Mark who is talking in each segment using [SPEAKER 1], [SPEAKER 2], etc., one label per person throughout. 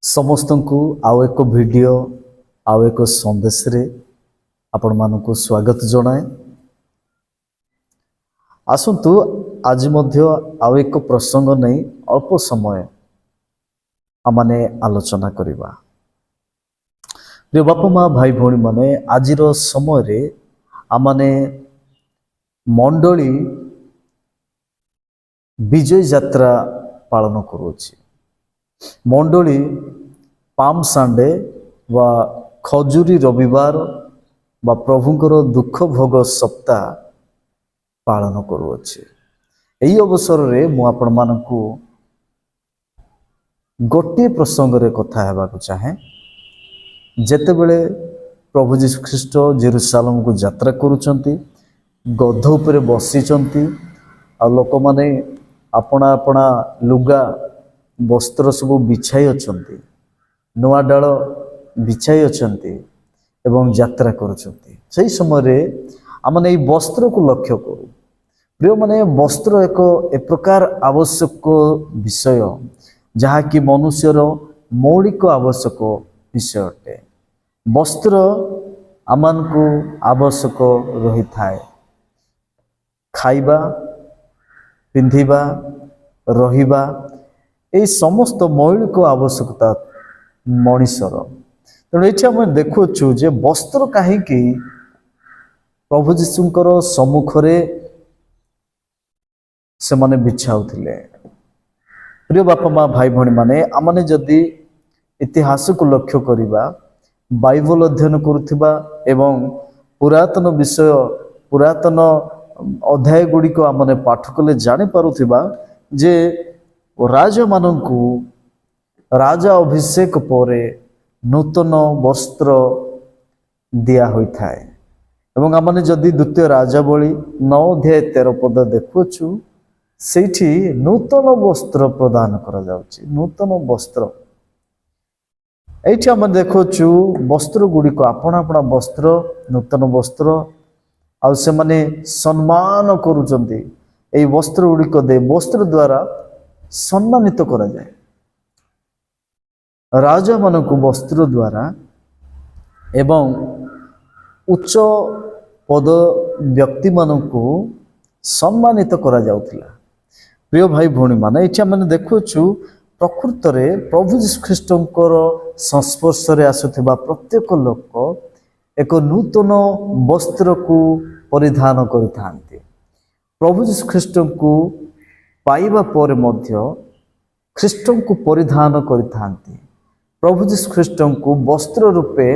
[SPEAKER 1] समस्त को आउ एक वीडियो आउ एक संदेश रे आपण मानक स्वागत जनाए। आसंतु आज मध्य आउ एक प्रसंग नहीं अल्प समय आमने आलोचना करिबा। प्रिय बापा माँ भाई भौणी माने आजिर समय रे आमने मंडली विजय यात्रा पालन करूछि। मंडली पाम संडे व खजुरी रविवार व प्रभुंकर दुख भोग सप्ताह पालन करूछि। एही अवसर रे मु आपण मानकु गोटे प्रसंग रे कथा हेबाकु चाहे। जेतेबेले प्रभु जीशु ख्रीष्ट जेरूसालेम को यात्रा करूछंती, गध उपरे बसिचंती आ लोक माने अपना अपना लुगा वस्त्र सब बिछाई अछंती, नुआ डाल बिछाई अछंती एवं यात्रा करुछंती। सही समय रे आमने ई वस्त्र को लक्ष्य करू। प्रिय माने वस्त्र एक प्रकार आवश्यक विषय जहा कि मनुष्यर मौलिक आवश्यक विषय अटे। वस्त्र आमान को आवश्यक रही थाए। खाइबा, पिंधिबा, रहिबा ए समस्त मौलिक आवश्यकता मनुष्यर। तेणु ये आम देखुचु जे वस्त्र कहीं प्रभु जीशुंकर सम्मुखरे से माने बिछाउथिले। प्रिय बापा माँ भाई भौणी माने आमने जदि इतिहास को लक्ष्य करिबा, बाइबल अध्ययन करुथिबा एवं पुरातन विषय पुरातन अध्याय गुड़ी को आमने पाठ कले जानि पारुथिबा जे राजा मानंकु राजा अभिषेक परे नूतन वस्त्र दिया होई थाए। एवं आमने जदि द्वितीय राजावली 9 अध्याय 13 पद देखुछु, सेठी नूतन वस्त्र प्रदान करा जाउछि। नूतन वस्त्र एठी आम देखुछु वस्त्र गुड़ी को अपना अपना वस्त्र नूतन वस्त्र आ से माने सम्मान करूचंती। एई वस्त्र गुड़ी को दे वस्त्र द्वारा सम्मानित करा जाए। राजा मानक वस्त्र द्वारा एवं उच्च पद व्यक्ति मानक सम्मानित करा जाउथिला। प्रिय भाई भौणी माने एठी आम देखुछु प्रकृत रे प्रभु जीशु ख्रीष्टंकर संस्पर्श रे आसुथिबा प्रत्येक लोक एक नूतन वस्त्र को परिधान करिथांती। प्रभु जीशु ख्रीष्ट को पाइबा पर मध्य ख्रीष्ट को परिधान करिथांती। प्रभु जीशु ख्रीष्ट को वस्त्र रूपे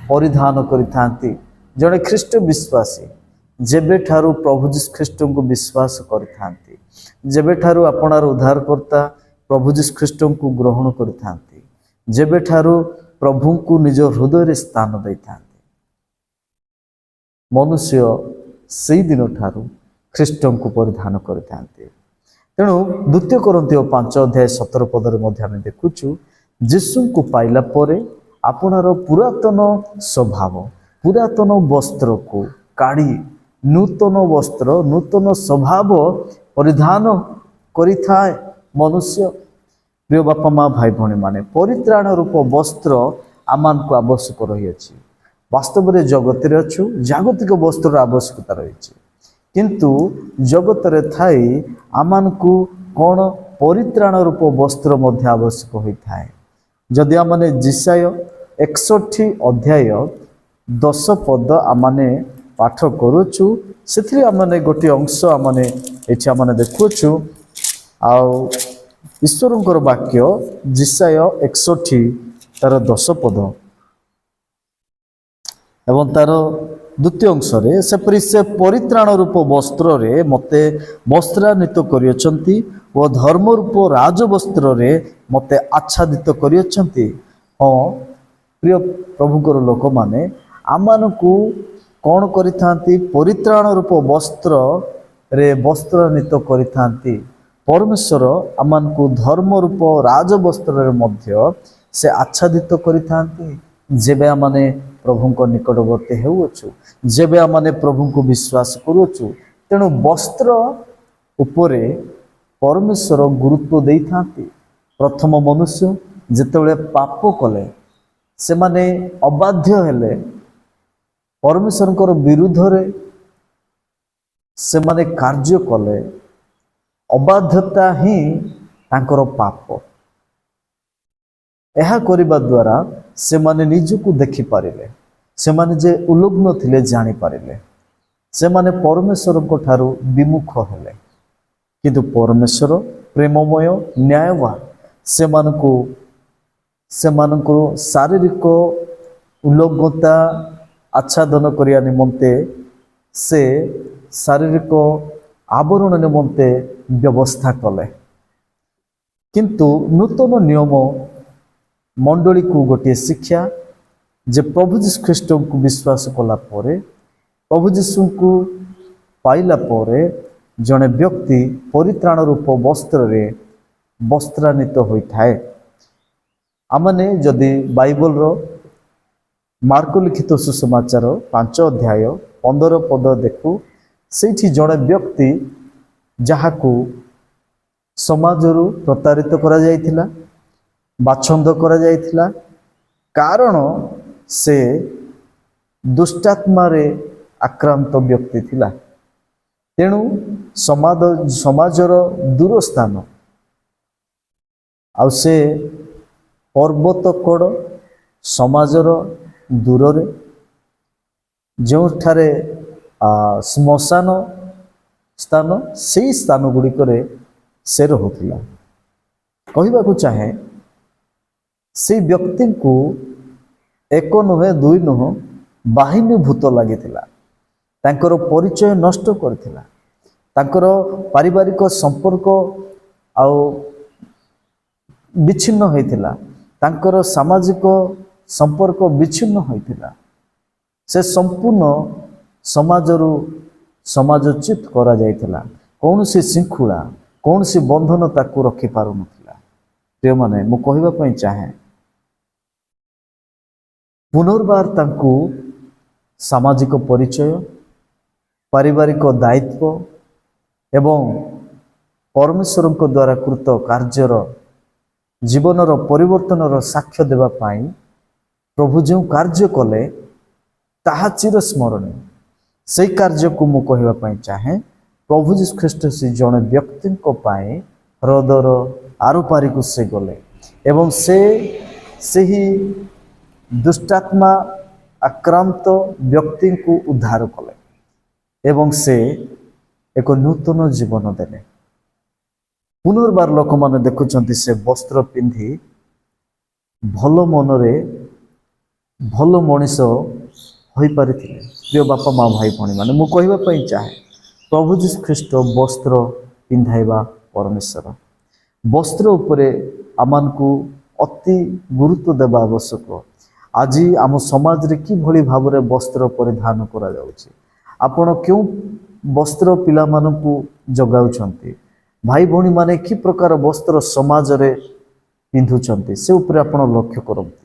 [SPEAKER 1] परिधान करिथांती। जड़े ख्रीष्ट विश्वासी जेबे ठारू प्रभु जीशु ख्रीष्ट को विश्वास करिथांती, जेबे ठारू अपनार उद्धारकर्ता प्रभु जीशु ख्रीष्ट को ग्रहण करिथांती, जेबे ठारू प्रभु को निज हृदय रे स्थान दैथांती, मनुष्य सेई दिन ठारू ख्रीष्ट को परिधान करिथांती। तेणु द्वितीय कोरिन्थियो 5 अध्याय 17 पदरे मध्य आमे देखुछु यीशु को पाइला परे आपनार पुरातन स्वभाव पुरातन वस्त्र को काढ़ी नूतन वस्त्र नूतन स्वभाव परिधान करिथाए मनुष्य। प्रिय बापा माँ भाई भौणी माने परित्राण रूप वस्त्र आमान को आवश्यक रही अछि। वास्तव में जगत रे अछु जागतिक वस्त्र आवश्यकता रही, किंतु जगत रे थाई आमान को कौन परित्राण रूप वस्त्र मध्य आवश्यक होई थाए। जदि आमने जिसाय 61 अध्याय 10 पद आमने पाठ करूछु, सेथि आमने गोटे अंश आमने एठी आमने देखुछु। आ ईश्वरंकर वाक्य जिसाय 61 तार 10 पद एवं तार द्वितीय अंश रे सेपरि से परित्राण रूप वस्त्र रे मते वस्त्रान्वित करियछंती ओ धर्म रूप राजवस्त्र रे मते आच्छादित करियछंती। हाँ प्रिय प्रभुकर लोक माने आमानकु कौन करिथांती? परित्राण रूप वस्त्र रे वस्त्रान्वित करिथांती। परमेश्वर आमानकु धर्म रूप राजवस्त्र रे मध्य से आच्छादित करिथांती। जेबे आमाने प्रभु को निकटवर्ती हेउछु, जेबे आमाने प्रभु को विश्वास करूछु, तेणु वस्त्र उपरे परमेश्वर गुरुत्व देई थांती। प्रथम मनुष्य ଯେତେବେଳେ ପାପ କଲେ, ସେମାନେ ଅବାଧ୍ୟ ହେଲେ, ପରମେଶ୍ୱରଙ୍କର ବିରୁଦ୍ଧରେ ସେମାନେ କାର୍ଯ୍ୟ କଲେ, ଅବାଧ୍ୟତା ହିଁ ତାଙ୍କର ପାପ। ଏହା କରିବା ଦ୍ୱାରା ସେମାନେ ନିଜକୁ ଦେଖିପାରିଲେ, ସେମାନେ ଯେ ଉଲଗ୍ନ ଥିଲେ ଜାଣିପାରିଲେ, ସେମାନେ ପରମେଶ୍ୱରଙ୍କ ଠାରୁ ବିମୁଖ ହେଲେ। କିନ୍ତୁ ପରମେଶ୍ୱର ପ୍ରେମମୟ, ନ୍ୟାୟବାନ, ସେମାନଙ୍କୁ ଶାରୀରିକ ଉଲଗ୍ନତା ଆଚ୍ଛାଦନ କରିବା ନିମନ୍ତେ, ସେ ଶାରୀରିକ ଆବରଣ ନିମନ୍ତେ ବ୍ୟବସ୍ଥା କଲେ। କିନ୍ତୁ ନୂତନ ନିୟମ ମଣ୍ଡଳୀକୁ ଗୋଟିଏ ଶିକ୍ଷା ଯେ ପ୍ରଭୁ ଯୀଶୁ ଖ୍ରୀଷ୍ଟଙ୍କୁ ବିଶ୍ୱାସ କଲା ପରେ, ପ୍ରଭୁ ଯୀଶୁଙ୍କୁ ପାଇଲା ପରେ ଜଣେ ବ୍ୟକ୍ତି ପରିତ୍ରାଣ ରୂପ ବସ୍ତ୍ରରେ ବସ୍ତ୍ରାନ୍ୱିତ ହୋଇଥାଏ। ଆମମାନେ ଯଦି ବାଇବଲର ମାର୍କ ଲିଖିତ ସୁସମାଚାର 5 ଅଧ୍ୟାୟ 15 ପଦ ଦେଖୁ, ସେଇଠି ଜଣେ ବ୍ୟକ୍ତି ଯାହାକୁ ସମାଜରୁ ପ୍ରତାରିତ କରାଯାଇଥିଲା, ବାଛନ୍ଦ କରାଯାଇଥିଲା, କାରଣ ସେ ଦୁଷ୍ଟାତ୍ମାରେ ଆକ୍ରାନ୍ତ ବ୍ୟକ୍ତି ଥିଲା। ତେଣୁ ସମାଜର ଦୂର ସ୍ଥାନ, ଆଉ ସେ ପର୍ବତ କଡ଼ ସମାଜର ଦୂରରେ, ଯେଉଁଠାରେ ଶ୍ମଶାନ ସ୍ଥାନ, ସେହି ସ୍ଥାନ ଗୁଡ଼ିକରେ ସେ ରହୁଥିଲା। କହିବାକୁ ଚାହେଁ, ସେଇ ବ୍ୟକ୍ତିଙ୍କୁ ଏକ ନୁହେଁ ଦୁଇ ନୁହେଁ ବାହିନୀ ଭୂତ ଲାଗିଥିଲା, ତାଙ୍କର ପରିଚୟ ନଷ୍ଟ କରିଥିଲା, ତାଙ୍କର ପାରିବାରିକ ସମ୍ପର୍କ ଆଉ ବିଚ୍ଛିନ୍ନ ହୋଇଥିଲା, ତାଙ୍କର ସାମାଜିକ ସମ୍ପର୍କ ବିଚ୍ଛିନ୍ନ ହୋଇଥିଲା। ସେ ସମ୍ପୂର୍ଣ୍ଣ ସମାଜରୁ ସମାଜଚ୍ୟୁତ କରାଯାଇଥିଲା। କୌଣସି ଶୃଙ୍ଖଳା, କୌଣସି ବନ୍ଧନ ତାକୁ ରଖିପାରୁନଥିଲା। ପ୍ରିୟମାନେ, ମୁଁ କହିବା ପାଇଁ ଚାହେଁ, ପୁନର୍ବାର ତାଙ୍କୁ ସାମାଜିକ ପରିଚୟ, ପାରିବାରିକ ଦାୟିତ୍ୱ ଏବଂ ପରମେଶ୍ୱରଙ୍କ ଦ୍ୱାରା କୃତ କାର୍ଯ୍ୟର ଜୀବନର ପରିବର୍ତ୍ତନର ସାକ୍ଷ୍ୟ ଦେବା ପାଇଁ ପ୍ରଭୁ ଯେଉଁ କାର୍ଯ୍ୟ କଲେ ତାହା ଚିରସ୍ମରଣୀୟ। ସେହି କାର୍ଯ୍ୟକୁ ମୁଁ କହିବା ପାଇଁ ଚାହେଁ, ପ୍ରଭୁ ଯୀଶୁ ଖ୍ରୀଷ୍ଟ ସେ ଜଣେ ବ୍ୟକ୍ତିଙ୍କ ପାଇଁ ହ୍ରଦର ଆରପାରିକୁ ସେ ଗଲେ ଏବଂ ସେ ସେହି ଦୁଷ୍ଟାତ୍ମା ଆକ୍ରାନ୍ତ ବ୍ୟକ୍ତିଙ୍କୁ ଉଦ୍ଧାର କଲେ ଏବଂ ସେ ଏକ ନୂତନ ଜୀବନ ଦେଲେ। ପୁନର୍ବାର ଲୋକମାନେ ଦେଖୁଛନ୍ତି ସେ ବସ୍ତ୍ର ପିନ୍ଧି ଭଲ ମନରେ ଭଲ ମଣିଷ ହୋଇପାରିଥିଲେ। ପ୍ରିୟ ବାପା ମା ଭାଇ ଭଉଣୀମାନେ, ମୁଁ କହିବା ପାଇଁ ଚାହେଁ, ପ୍ରଭୁ ଯୀଶୁ ଖ୍ରୀଷ୍ଟ ବସ୍ତ୍ର ପିନ୍ଧାଇବା ପରମେଶ୍ୱର। ବସ୍ତ୍ର ଉପରେ ଆମମାନଙ୍କୁ ଅତି ଗୁରୁତ୍ୱ ଦେବା ଆବଶ୍ୟକ। ଆଜି ଆମ ସମାଜରେ କିଭଳି ଭାବରେ ବସ୍ତ୍ର ପରିଧାନ କରାଯାଉଛି, ଆପଣ କେଉଁ ବସ୍ତ୍ର ପିଲାମାନଙ୍କୁ ଯୋଗାଉଛନ୍ତି, ଭାଇ ଭଉଣୀମାନେ କି ପ୍ରକାର ବସ୍ତ୍ର ସମାଜରେ ପିନ୍ଧୁଛନ୍ତି, ସେ ଉପରେ ଆପଣ ଲକ୍ଷ୍ୟ କରନ୍ତି।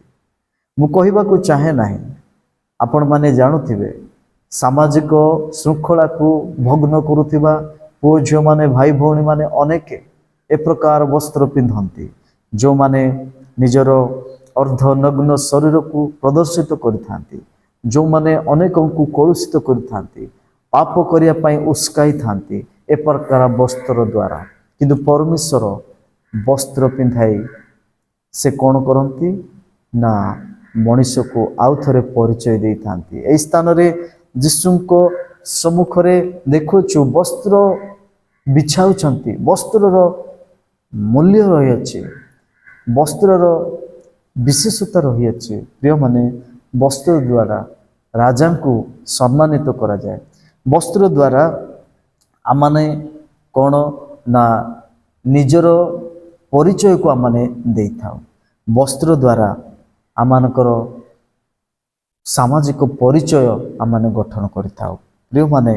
[SPEAKER 1] ମୁଁ କହିବାକୁ ଚାହେଁ ନାହିଁ, ଆପଣମାନେ ଜାଣୁଥିବେ ସାମାଜିକ ଶୃଙ୍ଖଳାକୁ ଭଗ୍ନ କରୁଥିବା ପୁଅ ଝିଅମାନେ, ଭାଇ ଭଉଣୀମାନେ ଅନେକ ଏ ପ୍ରକାର ବସ୍ତ୍ର ପିନ୍ଧନ୍ତି, ଯେଉଁମାନେ ନିଜର ଅର୍ଦ୍ଧନଗ୍ନ ଶରୀରକୁ ପ୍ରଦର୍ଶିତ କରିଥାନ୍ତି, ଯେଉଁମାନେ ଅନେକଙ୍କୁ କଳୁଷିତ କରିଥାନ୍ତି, ପାପ କରିବା ପାଇଁ ଉସ୍କାଇଥାନ୍ତି ଏ ପ୍ରକାର ବସ୍ତ୍ର ଦ୍ୱାରା। କିନ୍ତୁ ପରମେଶ୍ୱର ବସ୍ତ୍ର ପିନ୍ଧାଇ ସେ କ'ଣ କରନ୍ତି ନା ମଣିଷକୁ ଆଉ ଥରେ ପରିଚୟ ଦେଇଥାନ୍ତି। ଏହି ସ୍ଥାନରେ ଯୀଶୁଙ୍କ ସମ୍ମୁଖରେ ଦେଖୁଛୁ ବସ୍ତ୍ର ବିଛାଉଛନ୍ତି। ବସ୍ତ୍ରର ମୂଲ୍ୟ ରହିଅଛି, ବସ୍ତ୍ରର ବିଶେଷତା ରହିଅଛି। ପ୍ରିୟମାନେ, ବସ୍ତ୍ର ଦ୍ୱାରା ରାଜାଙ୍କୁ ସମ୍ମାନିତ କରାଯାଏ। ବସ୍ତ୍ର ଦ୍ୱାରା ଆମମାନେ କ'ଣ ନା ନିଜର ପରିଚୟକୁ ଆମମାନେ ଦେଇଥାଉ। ବସ୍ତ୍ର ଦ୍ୱାରା ଆମମାନଙ୍କର ସାମାଜିକ ପରିଚୟ ଆମମାନେ ଗଠନ କରିଥାଉ। ପ୍ରିୟମାନେ,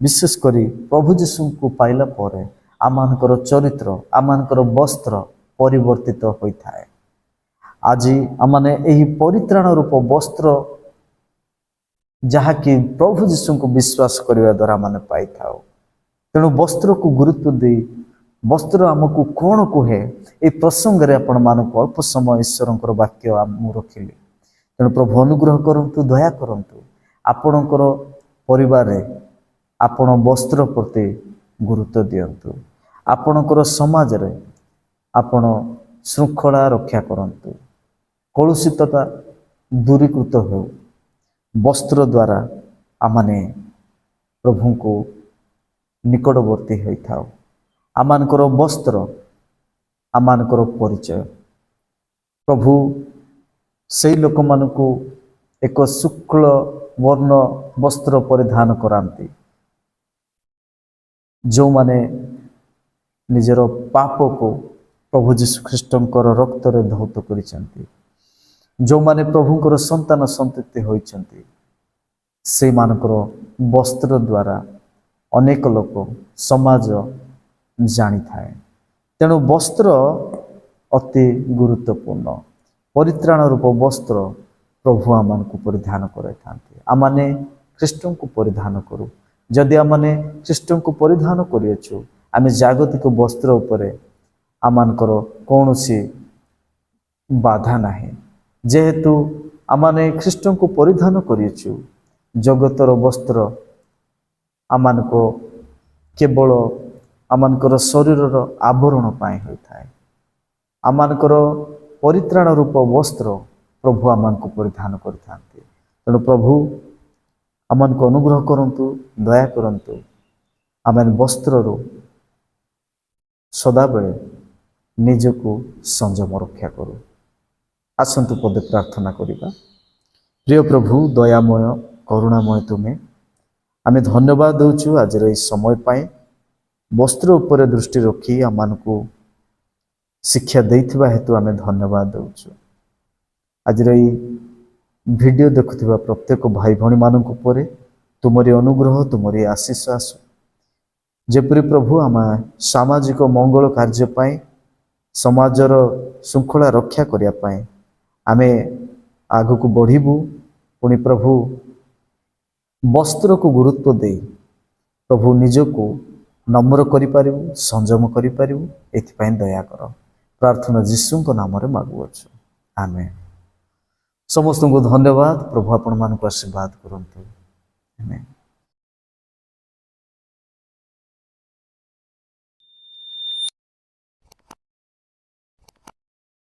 [SPEAKER 1] ବିଶେଷ କରି ପ୍ରଭୁ ଯୀଶୁଙ୍କୁ ପାଇଲା ପରେ ଆମମାନଙ୍କର ଚରିତ୍ର, ଆମମାନଙ୍କର ବସ୍ତ୍ର ପରିବର୍ତ୍ତିତ ହୋଇଥାଏ। ଆଜି ଆମମାନେ ଏହି ପରିତ୍ରାଣ ରୂପ ବସ୍ତ୍ର ଯାହାକି ପ୍ରଭୁ ଯୀଶୁଙ୍କୁ ବିଶ୍ୱାସ କରିବା ଦ୍ୱାରା ଆମେ ପାଇଥାଉ। ତେଣୁ ବସ୍ତ୍ରକୁ ଗୁରୁତ୍ୱ ଦେଇ ବସ୍ତ୍ର ଆମକୁ କ'ଣ କୁହେ এই ପ୍ରସଙ୍ଗରେ ଆପଣମାନଙ୍କୁ ଅଳ୍ପ ସମୟ ଈଶ୍ୱରଙ୍କର ବାକ୍ୟ ମୁଁ ରଖିଲି। ତେଣୁ ପ୍ରଭୁ ଅନୁଗ୍ରହ କରନ୍ତୁ, ଦୟା କରନ୍ତୁ, ଆପଣଙ୍କର ପରିବାରରେ ଆପଣ ବସ୍ତ୍ର ପ୍ରତି ଗୁରୁତ୍ୱ ଦିଅନ୍ତୁ। ଆପଣଙ୍କର ସମାଜରେ ଆପଣ ଶୃଙ୍ଖଳା ରକ୍ଷା କରନ୍ତୁ। କଳୁଷିତତା ଦୂରୀକୃତ ହେଉ। ବସ୍ତ୍ର ଦ୍ୱାରା ଆମମାନେ ପ୍ରଭୁଙ୍କୁ ନିକଟବର୍ତ୍ତୀ ହୋଇଥାଉ। ଆମମାନଙ୍କର ବସ୍ତ୍ର ଆମମାନଙ୍କର ପରିଚୟ। ପ୍ରଭୁ ସେହି ଲୋକମାନଙ୍କୁ ଏକ ଶୁକ୍ଳ ବର୍ଣ୍ଣ ବସ୍ତ୍ର ପରିଧାନ କରାନ୍ତି, ଯେଉଁମାନେ ନିଜର ପାପକୁ ପ୍ରଭୁ ଯୀଶୁଖ୍ରୀଷ୍ଟଙ୍କର ରକ୍ତରେ ଧୌତ କରିଛନ୍ତି, ଯେଉଁମାନେ ପ୍ରଭୁଙ୍କର ସନ୍ତାନ ସନ୍ତତି ହୋଇଛନ୍ତି, ସେମାନଙ୍କର ବସ୍ତ୍ର ଦ୍ୱାରା ଅନେକ ଲୋକ ସମାଜ ଜାଣିଥାଏ। ତେଣୁ ବସ୍ତ୍ର ଅତି ଗୁରୁତ୍ୱପୂର୍ଣ୍ଣ। ପରିତ୍ରାଣ ରୂପ ବସ୍ତ୍ର ପ୍ରଭୁ ଆମମାନଙ୍କୁ ପରିଧାନ କରାଇଥାନ୍ତି। ଆମମାନେ ଖ୍ରୀଷ୍ଟଙ୍କୁ ପରିଧାନ କରୁ। ଯଦି ଆମମାନେ ଖ୍ରୀଷ୍ଟଙ୍କୁ ପରିଧାନ କରିଅଛୁ, ଆମେ ଜାଗତିକ ବସ୍ତ୍ର ଉପରେ ଆମମାନଙ୍କର କୌଣସି ବାଧା ନାହିଁ। ଯେହେତୁ ଆମମାନେ ଖ୍ରୀଷ୍ଟଙ୍କୁ ପରିଧାନ କରିଅଛୁ, ଜଗତର ବସ୍ତ୍ର ଆମମାନଙ୍କୁ କେବଳ ଆମମାନଙ୍କର ଶରୀରର ଆବରଣ ପାଇଁ ହୋଇଥାଏ। ଆମମାନଙ୍କର ପରିତ୍ରାଣ ରୂପ ବସ୍ତ୍ର ପ୍ରଭୁ ଆମମାନଙ୍କୁ ପରିଧାନ କରିଥାନ୍ତି। ତେଣୁ ପ୍ରଭୁ ଆମମାନଙ୍କୁ ଅନୁଗ୍ରହ କରନ୍ତୁ, ଦୟା କରନ୍ତୁ। ଆମେ ବସ୍ତ୍ରରୁ ସଦାବେଳେ ନିଜକୁ ସଂଯମ ରକ୍ଷା କରୁ। ଆସନ୍ତୁ ପଦେ ପ୍ରାର୍ଥନା କରିବା। ପ୍ରିୟ ପ୍ରଭୁ, ଦୟାମୟ କରୁଣାମୟ ତୁମେ, ଆମେ ଧନ୍ୟବାଦ ଦେଉଛୁ ଆଜିର ଏହି ସମୟ ପାଇଁ। ବସ୍ତ୍ର ଉପରେ ଦୃଷ୍ଟି ରଖି ଆମମାନଙ୍କୁ ଶିକ୍ଷା ଦେଇଥିବା ହେତୁ ଆମେ ଧନ୍ୟବାଦ ଦେଉଛୁ। ଆଜିର ଏହି ଭିଡ଼ିଓ ଦେଖୁଥିବା ପ୍ରତ୍ୟେକ ଭାଇ ଭଉଣୀମାନଙ୍କ ଉପରେ ତୁମରି ଅନୁଗ୍ରହ, ତୁମରି ଆଶୀଷ ଆସୁ। ଯେପରି ପ୍ରଭୁ ଆମେ ସାମାଜିକ ମଙ୍ଗଳ କାର୍ଯ୍ୟ ପାଇଁ, ସମାଜର ଶୃଙ୍ଖଳା ରକ୍ଷା କରିବା ପାଇଁ ଆମେ ଆଗକୁ ବଢ଼ିବୁ। ପୁଣି ପ୍ରଭୁ ବସ୍ତ୍ରକୁ ଗୁରୁତ୍ୱ ଦେଇ ପ୍ରଭୁ ନିଜକୁ ନମ୍ର କରିପାରିବୁ, ସଂଯମ କରିପାରିବୁ। ଏଥିପାଇଁ ଦୟା କର। ପ୍ରାର୍ଥନା ଯୀଶୁଙ୍କ ନାମରେ ମାଗୁଅଛୁ, ଆମେନ୍। ସମସ୍ତଙ୍କୁ ଧନ୍ୟବାଦ। ପ୍ରଭୁ ଆପଣମାନଙ୍କୁ ଆଶୀର୍ବାଦ କରନ୍ତୁ, ଆମେନ୍।